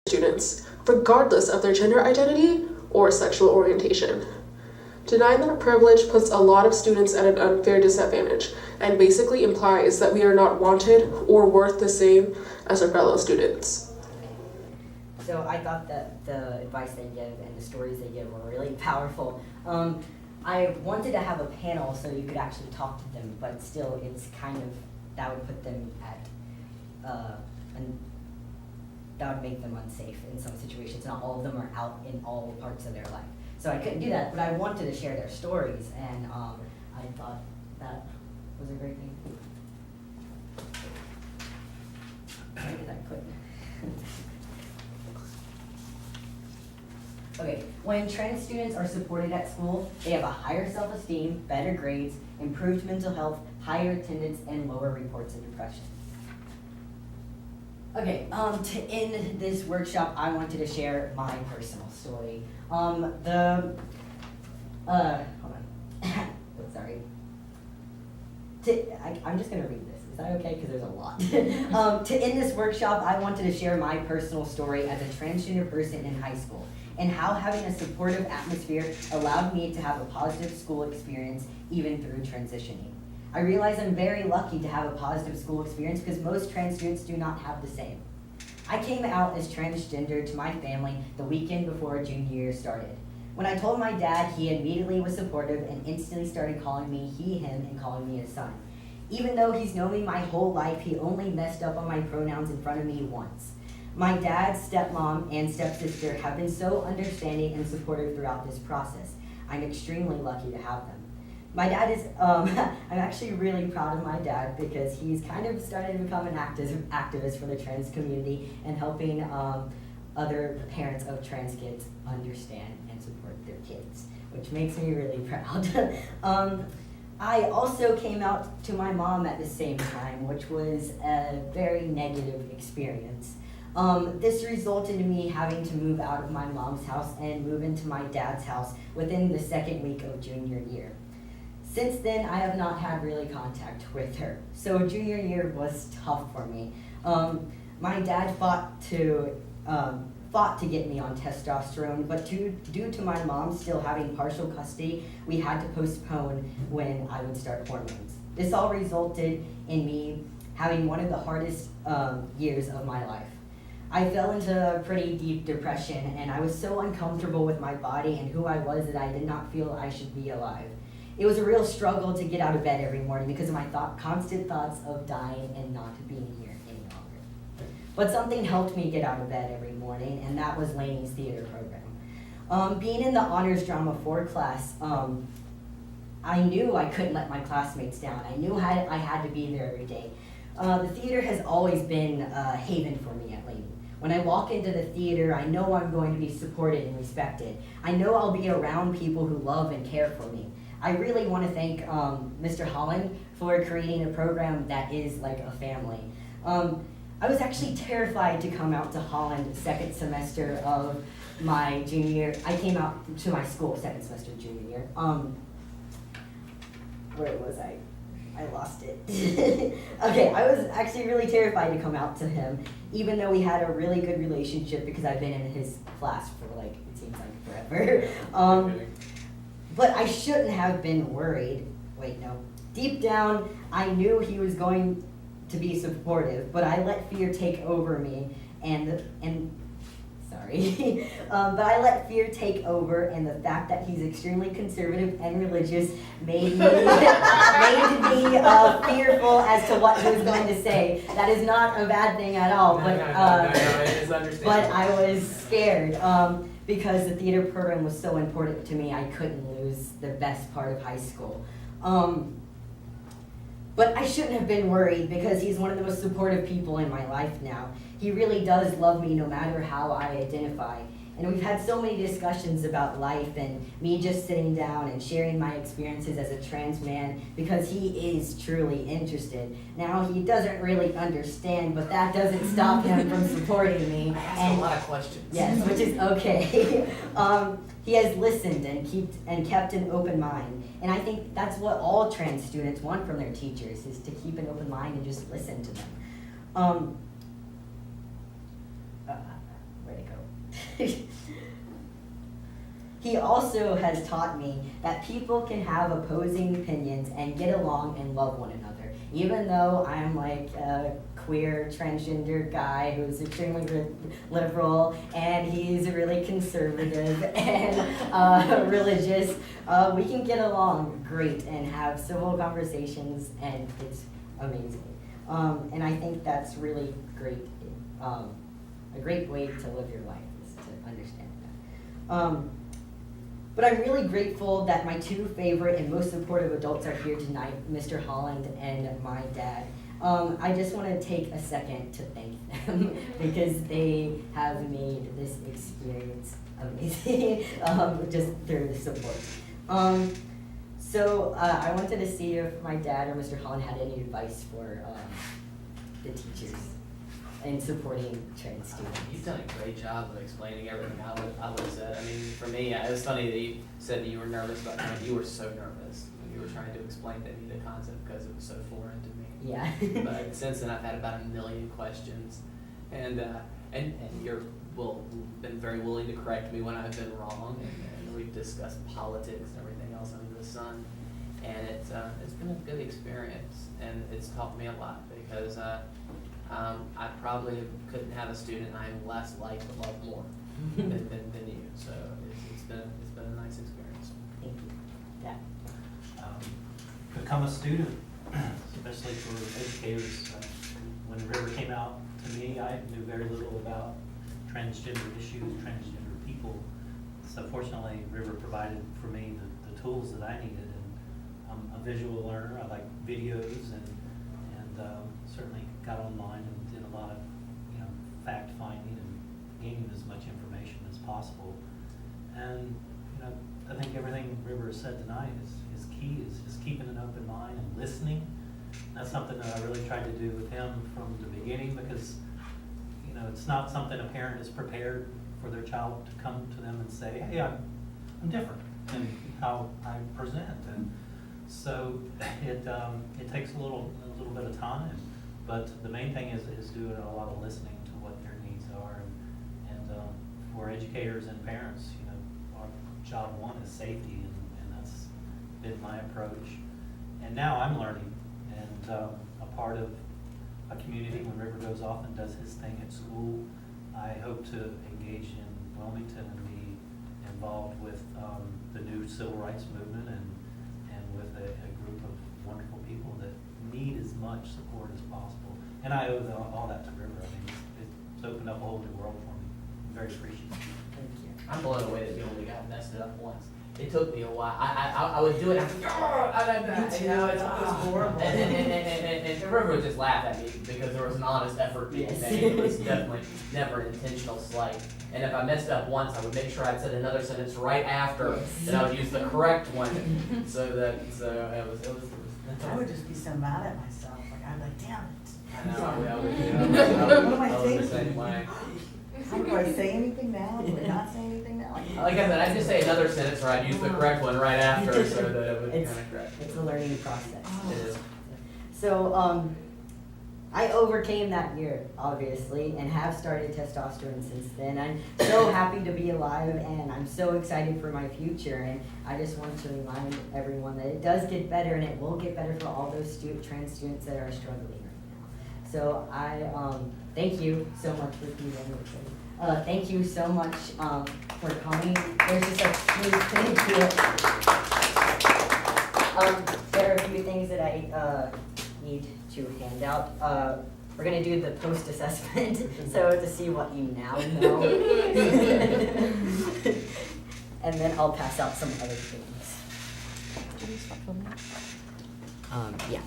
students, regardless of their gender identity or sexual orientation. Denying that privilege puts a lot of students at an unfair disadvantage and basically implies that we are not wanted or worth the same as our fellow students. So I thought that the advice they give and the stories they give were really powerful. I wanted to have a panel so you could actually talk to them, but still it's kind of, that would put them at, that would make them unsafe in some situations. Not all of them are out in all parts of their life. So I couldn't do that, but I wanted to share their stories, and I thought that was a great thing. Where did I put? Okay, when trans students are supported at school, they have a higher self-esteem, better grades, improved mental health, higher attendance, and lower reports of depression. Okay, to end this workshop, I wanted to share my personal story. Hold on. Sorry. I'm just gonna read this. Is that okay? Because there's a lot. To end this workshop, I wanted to share my personal story as a transgender person in high school, and how having a supportive atmosphere allowed me to have a positive school experience even through transitioning. I realize I'm very lucky to have a positive school experience because most trans students do not have the same. I came out as transgender to my family the weekend before junior year started. When I told my dad, he immediately was supportive and instantly started calling me he, him, and calling me his son. Even though he's known me my whole life, he only messed up on my pronouns in front of me once. My dad, stepmom, and stepsister have been so understanding and supportive throughout this process. I'm extremely lucky to have them. My dad is, I'm actually really proud of my dad because he's kind of started to become an activist for the trans community and helping other parents of trans kids understand and support their kids, which makes me really proud. I also came out to my mom at the same time, which was a very negative experience. This resulted in me having to move out of my mom's house and move into my dad's house within the second week of junior year. Since then, I have not had really contact with her. So junior year was tough for me. My dad fought to get me on testosterone, but due to my mom still having partial custody, we had to postpone when I would start hormones. This all resulted in me having one of the hardest years of my life. I fell into a pretty deep depression, and I was so uncomfortable with my body and who I was that I did not feel I should be alive. It was a real struggle to get out of bed every morning because of my constant thoughts of dying and not being here any longer. But something helped me get out of bed every morning, and that was Lainey's theater program. Being in the Honors Drama 4 class, I knew I couldn't let my classmates down. I knew I had to be there every day. The theater has always been a haven for me at Laney. When I walk into the theater, I know I'm going to be supported and respected. I know I'll be around people who love and care for me. I really want to thank Mr. Holland for creating a program that is like a family. I was actually terrified to come out to Holland second semester of my junior year. I came out to my school second semester junior year. Where was I? I lost it. Okay, I was actually really terrified to come out to him, even though we had a really good relationship because I've been in his class for like, it seems like forever. But I shouldn't have been worried. Wait, no. Deep down, I knew he was going to be supportive, but I let fear take over me, but I let fear take over, and the fact that he's extremely conservative and religious made me fearful as to what he was going to say. That is not a bad thing at all, No, it is understandable. but I was scared because the theater program was so important to me. I couldn't lose the best part of high school. But I shouldn't have been worried because he's one of the most supportive people in my life now. He really does love me no matter how I identify. And we've had so many discussions about life and me just sitting down and sharing my experiences as a trans man because he is truly interested. Now, he doesn't really understand, but that doesn't stop him from supporting me. I asked a lot of questions. Yes, which is okay. He has listened and kept an open mind. And I think that's what all trans students want from their teachers, is to keep an open mind and just listen to them. Where'd it He also has taught me that people can have opposing opinions and get along and love one another. Even though I'm like a queer transgender guy who's extremely liberal and he's really conservative and religious, we can get along great and have civil conversations, and it's amazing. And I think that's really great. A great way to live your life is to understand that. But I'm really grateful that my two favorite and most supportive adults are here tonight, Mr. Holland and my dad. I just want to take a second to thank them because they have made this experience amazing, just through the support. So I wanted to see if my dad or Mr. Holland had any advice for the teachers in supporting trans students. You've done a great job of explaining everything I would have said. I mean, for me, it was funny that you said that you were nervous about it. You were so nervous when you were trying to explain to me the concept because it was so foreign to me. Yeah. But since then, I've had about 1 million questions, and you're been very willing to correct me when I've been wrong, and we've discussed politics and everything else under the sun, and it's been a good experience, and it's taught me a lot because I probably couldn't have a student I'm less like to love more than you. So it's been a nice experience. Thank you. Yeah. Become a student, especially for educators. When River came out to me, I knew very little about transgender issues, transgender people. So fortunately, River provided for me the tools that I needed. And I'm a visual learner. I like videos and certainly got online and did a lot of fact finding and gaining as much information as possible. And I think everything River has said tonight is key, is just keeping an open mind and listening. That's something that I really tried to do with him from the beginning, because it's not something a parent is prepared for their child to come to them and say, hey, I'm different in how I present. And so it takes a little bit of time, but the main thing is doing a lot of listening to what their needs are. And for educators and parents, our job one is safety, and that's been my approach. And now I'm learning and a part of a community. When River goes off and does his thing at school, I hope to engage in Wilmington and be involved with the new civil rights movement and with a group of wonderful people that need as much support as possible. And I owe all that to River. I mean, it's opened up a whole new world for me. I'm very appreciative. Thank you. I'm blown away that you only got messed it up once. It took me a while. I would do it. It's horrible. And River would just laugh at me because there was an honest effort being Yes. made. It was definitely never an intentional slight. And if I messed up once, I would make sure I'd said another sentence right after, and I would use the correct one. So it was. I would just be so mad at myself. Like, I'm like, damn it. I know. What am I I was the thinking? same way. Do I say anything now? Do I not say anything now? Like I said, I'd just say another sentence, or I'd use the correct one right after, so that it would be It's- kind of correct. It's a learning process. It is. So I overcame that year, obviously, and have started testosterone since then. I'm so happy to be alive, and I'm so excited for my future. And I just want to remind everyone that it does get better, and it will get better for all those trans students that are struggling right now. So I thank you so much for being here. Thank you so much for coming. There's just a huge thank you. There are a few things that I need to hand out. We're gonna do the post-assessment, so to see what you now know. And then I'll pass out some other things. Yeah.